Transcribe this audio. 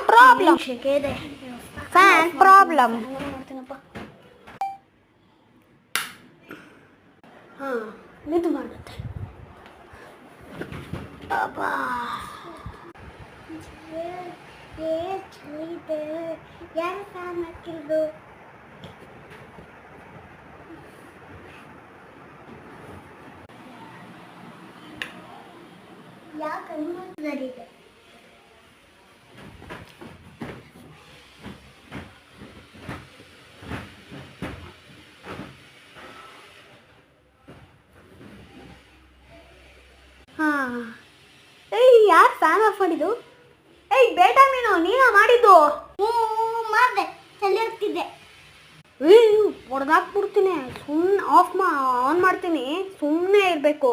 problem fan problem ಹಾಂ ನಿದ್ದು ಮಾಡುತ್ತೆ ಅಬ್ಬಾ ಚಳಿದೆ ಯಾರು ಫ್ಯಾನ್ ಹಾಕಿದ್ದು ಯಾಕೆ ಅನುಮತಿದೆ ಹಾಂ ಏಯ್ ಯಾರು ಫ್ಯಾನ್ ಆಫ್ ಮಾಡಿದ್ದು ಏಯ್ ಬೇಟಾ ಮೀನು ನೀನಾ ಮಾಡಿದ್ದು ಮಾಡಿದೆ ತಲೆ ಹೋಗ್ತಿದ್ದೆ ಹೊಡೆದಾಕ್ಬಿಡ್ತೀನಿ ಸುಮ್ಮನೆ ಆನ್ ಮಾಡ್ತೀನಿ ಸುಮ್ಮನೆ ಇರಬೇಕು